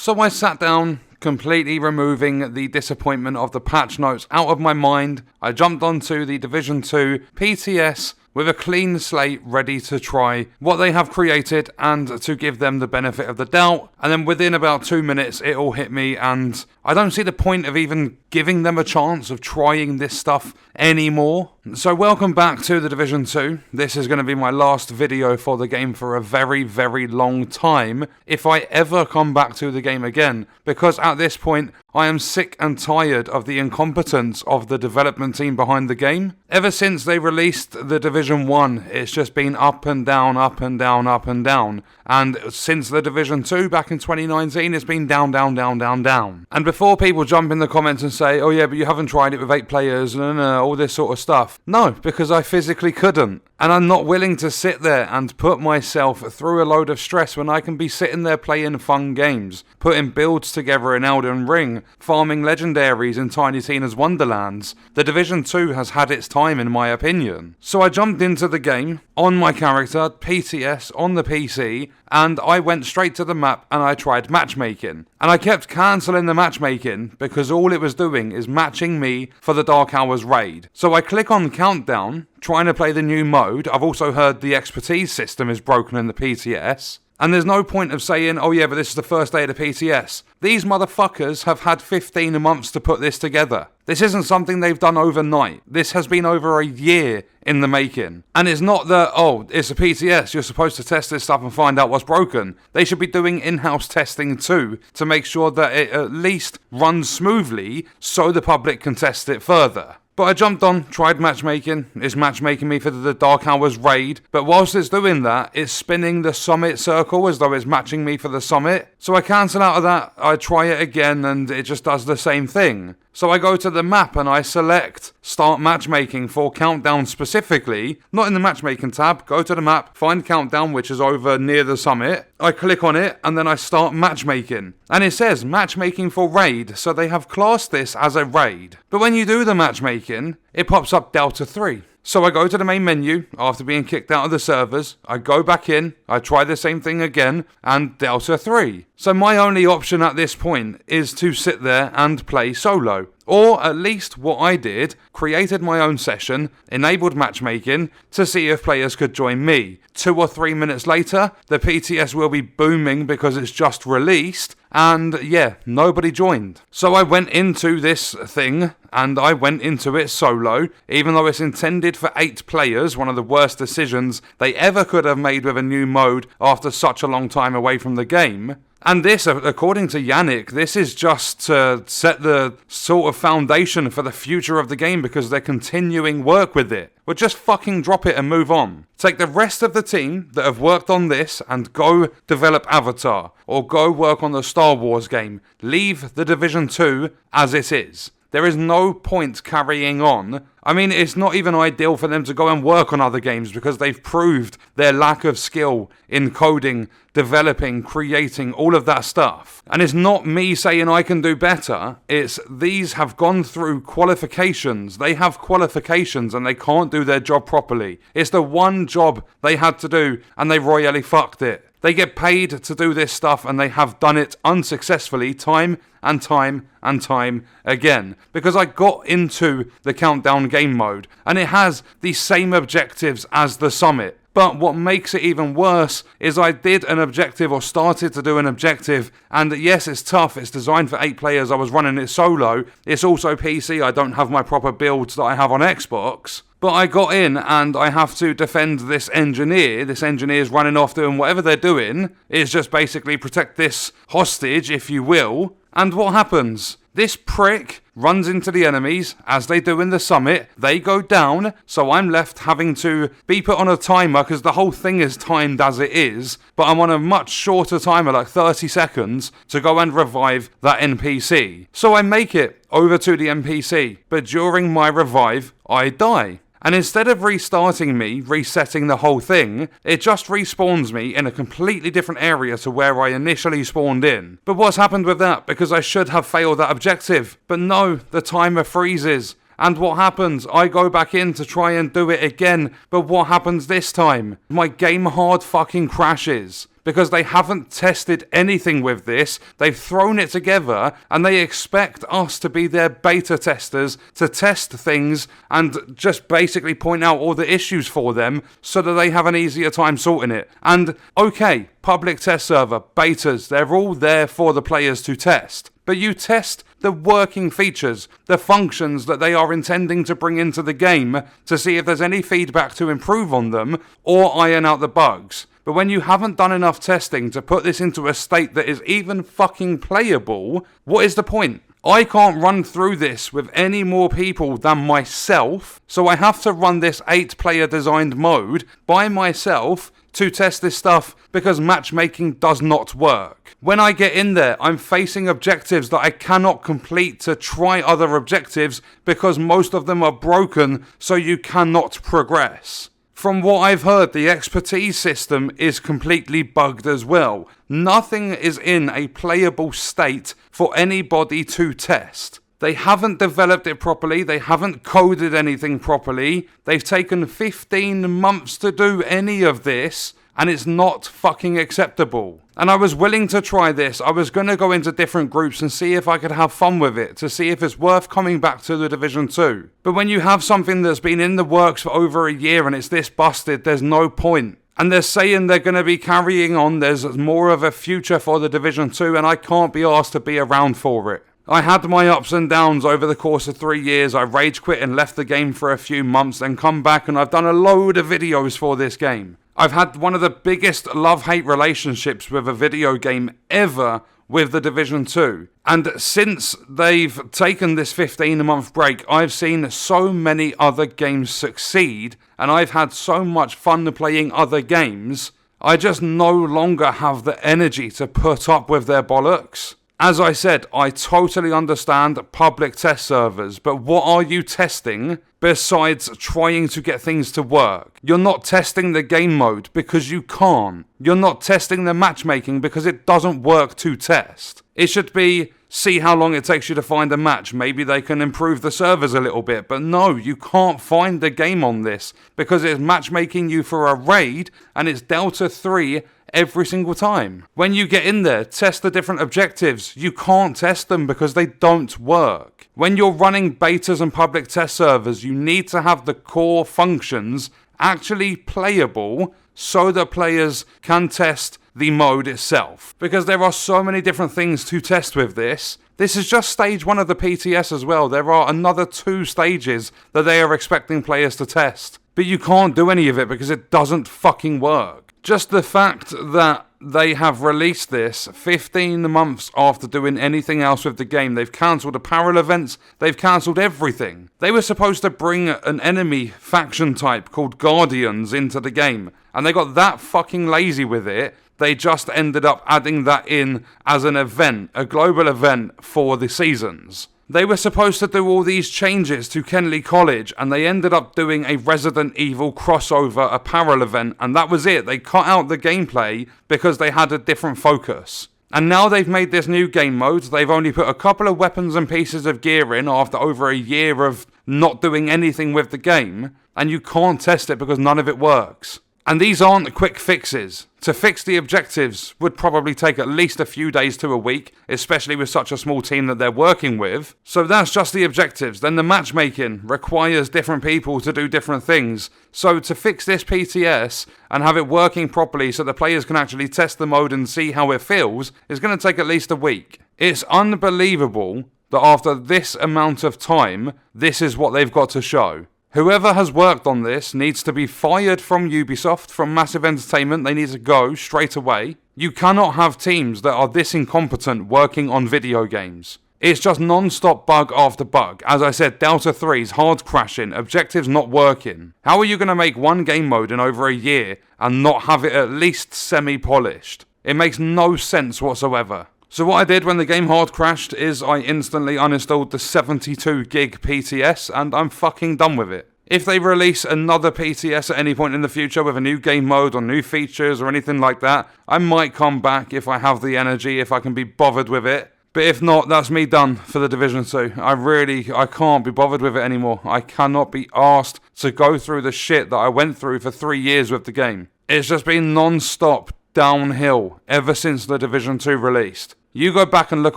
So I sat down, completely removing the disappointment of the patch notes out of my mind. I jumped onto the Division 2 PTS with a clean slate ready to try what they have created and to give them the benefit of the doubt. And then within about 2 minutes it all hit me, and I don't see the point of even giving them a chance of trying this stuff anymore. So welcome back to the Division 2. This is going to be my last video for the game for a very, very long time, if I ever come back to the game again, because at this point I am sick and tired of the incompetence of the development team behind the game. Ever since they released the Division 1, it's just been up and down, up and down, up and down. And since the Division 2 back in 2019, it's been down, down, down, down, down. And before people jump in the comments and say, oh yeah, but you haven't tried it with 8 players, and all this sort of stuff. No, because I physically couldn't. And I'm not willing to sit there and put myself through a load of stress when I can be sitting there playing fun games, putting builds together in Elden Ring, farming legendaries in Tiny Tina's Wonderlands. The Division 2 has had its time, in my opinion. So I jumped into the game on my character, PTS, on the PC, and I went straight to the map and I tried matchmaking. And I kept cancelling the matchmaking because all it was doing is matching me for the Dark Hours raid. So I click on Countdown, trying to play the new mode. I've also heard the expertise system is broken in the PTS. And there's no point of saying, oh yeah, but this is the first day of the PTS. These motherfuckers have had 15 months to put this together. This isn't something they've done overnight. This has been over a year in the making. And it's not that, oh, it's a PTS, you're supposed to test this stuff and find out what's broken. They should be doing in-house testing too, to make sure that it at least runs smoothly so the public can test it further. But I jumped on, tried matchmaking. It's matchmaking me for the Dark Hours raid. But whilst it's doing that, it's spinning the summit circle as though it's matching me for the summit. So I cancel out of that, I try it again, and it just does the same thing. So I go to the map and I select Start Matchmaking for Countdown specifically. Not in the Matchmaking tab. Go to the map, find Countdown, which is over near the summit. I click on it and then I start matchmaking. And it says Matchmaking for Raid, so they have classed this as a raid. But when you do the matchmaking, it pops up Delta 3. So I go to the main menu after being kicked out of the servers, I go back in, I try the same thing again, and Delta 3. So my only option at this point is to sit there and play solo. Or at least what I did, created my own session, enabled matchmaking to see if players could join me. 2 or 3 minutes later, the PTS will be booming because it's just released, and yeah, nobody joined. So I went into this thing, and I went into it solo, even though it's intended for 8 players, one of the worst decisions they ever could have made with a new mode after such a long time away from the game. And this, according to Yannick, this is just to set the sort of foundation for the future of the game because they're continuing work with it. Well, just fucking drop it and move on. Take the rest of the team that have worked on this and go develop Avatar, or go work on the Star Wars game. Leave the Division 2 as it is. There is no point carrying on. I mean, it's not even ideal for them to go and work on other games because they've proved their lack of skill in coding, developing, creating, all of that stuff. And it's not me saying I can do better. It's these have gone through qualifications. They have qualifications and they can't do their job properly. It's the one job they had to do and they royally fucked it. They get paid to do this stuff and they have done it unsuccessfully time and time and time again. Because I got into the Countdown game mode and it has the same objectives as the summit. But what makes it even worse is I did an objective or started to do an objective, and yes, it's tough, it's designed for 8 players, I was running it solo, it's also PC, I don't have my proper builds that I have on Xbox. But I got in and I have to defend this engineer's running off doing whatever they're doing, it's just basically protect this hostage, if you will. And what happens? This prick runs into the enemies, as they do in the summit, they go down, so I'm left having to be put on a timer, because the whole thing is timed as it is, but I'm on a much shorter timer, like 30 seconds, to go and revive that NPC. So I make it over to the NPC, but during my revive, I die. And instead of restarting me, resetting the whole thing, it just respawns me in a completely different area to where I initially spawned in. But what's happened with that? Because I should have failed that objective. But no, the timer freezes. And what happens? I go back in to try and do it again. But what happens this time? My game hard fucking crashes. because they haven't tested anything with this. They've thrown it together and they expect us to be their beta testers to test things and just basically point out all the issues for them so that they have an easier time sorting it. And okay, public test server, betas, they're all there for the players to test. But you test the working features, the functions that they are intending to bring into the game to see if there's any feedback to improve on them or iron out the bugs. But when you haven't done enough testing to put this into a state that is even fucking playable, what is the point? I can't run through this with any more people than myself, so I have to run this 8-player designed mode by myself to test this stuff because matchmaking does not work. When I get in there, I'm facing objectives that I cannot complete to try other objectives because most of them are broken, so you cannot progress. From what I've heard, the expertise system is completely bugged as well. Nothing is in a playable state for anybody to test. They haven't developed it properly, they haven't coded anything properly, they've taken 15 months to do any of this, and it's not fucking acceptable. And I was willing to try this. I was going to go into different groups and see if I could have fun with it, to see if it's worth coming back to the Division 2. But when you have something that's been in the works for over a year and it's this busted, there's no point. And they're saying they're going to be carrying on, there's more of a future for the Division 2, and I can't be asked to be around for it. I had my ups and downs over the course of 3 years. I rage quit and left the game for a few months, then come back and I've done a load of videos for this game. I've had one of the biggest love-hate relationships with a video game ever with the Division 2. And since they've taken this 15-month break, I've seen so many other games succeed, and I've had so much fun playing other games, I just no longer have the energy to put up with their bollocks. As I said, I totally understand public test servers, but what are you testing besides trying to get things to work? You're not testing the game mode because you can't. You're not testing the matchmaking because it doesn't work to test. It should be, see how long it takes you to find a match. Maybe they can improve the servers a little bit, but no, you can't find the game on this because it's matchmaking you for a raid and it's Delta 3 every single time. When you get in there, test the different objectives. You can't test them because they don't work. When you're running betas and public test servers, you need to have the core functions actually playable so that players can test the mode itself. Because there are so many different things to test with this. This is just stage 1 of the PTS as well. There are another 2 stages that they are expecting players to test. But you can't do any of it because it doesn't fucking work. Just the fact that they have released this 15 months after doing anything else with the game. They've cancelled apparel events. They've cancelled everything. They were supposed to bring an enemy faction type called Guardians into the game. And they got that fucking lazy with it. They just ended up adding that in as an event, a global event for the seasons. They were supposed to do all these changes to Kenley College, and they ended up doing a Resident Evil crossover apparel event, and that was it. They cut out the gameplay because they had a different focus. And now they've made this new game mode. They've only put a couple of weapons and pieces of gear in after over a year of not doing anything with the game, and you can't test it because none of it works. And these aren't quick fixes. To fix the objectives would probably take at least a few days to a week, especially with such a small team that they're working with. So that's just the objectives. Then the matchmaking requires different people to do different things. So to fix this PTS and have it working properly so the players can actually test the mode and see how it feels is going to take at least a week. It's unbelievable that after this amount of time, this is what they've got to show. Whoever has worked on this needs to be fired from Ubisoft, from Massive Entertainment. They need to go straight away. You cannot have teams that are this incompetent working on video games. It's just non-stop bug after bug. As I said, Delta 3's hard crashing, objectives not working. How are you going to make one game mode in over a year and not have it at least semi-polished? It makes no sense whatsoever. So what I did when the game hard crashed is I instantly uninstalled the 72 gig PTS and I'm fucking done with it. If they release another PTS at any point in the future with a new game mode or new features or anything like that, I might come back if I have the energy, if I can be bothered with it. But if not, that's me done for the Division 2. I can't be bothered with it anymore. I cannot be asked to go through the shit that I went through for 3 years with the game. It's just been non-stop downhill ever since the Division 2 released. You go back and look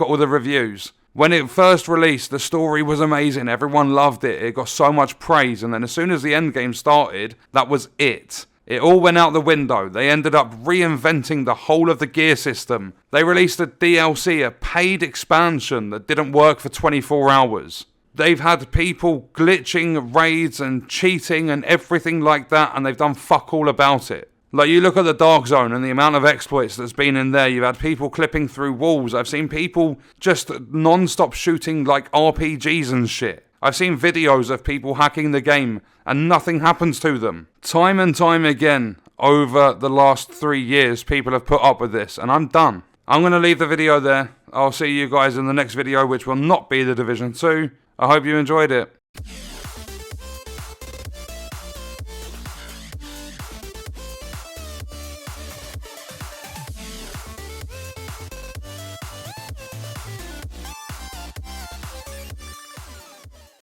at all the reviews. When it first released, the story was amazing. Everyone loved it. It got so much praise. And then as soon as the endgame started, that was it. It all went out the window. They ended up reinventing the whole of the gear system. They released a DLC, a paid expansion that didn't work for 24 hours. They've had people glitching raids and cheating and everything like that, and they've done fuck all about it. Like, you look at the Dark Zone and the amount of exploits that's been in there. You've had people clipping through walls. I've seen people just non-stop shooting like RPGs and shit. I've seen videos of people hacking the game and nothing happens to them. Time and time again, over the last 3 years, people have put up with this, and I'm done. I'm going to leave the video there. I'll see you guys in the next video, which will not be the Division 2. I hope you enjoyed it.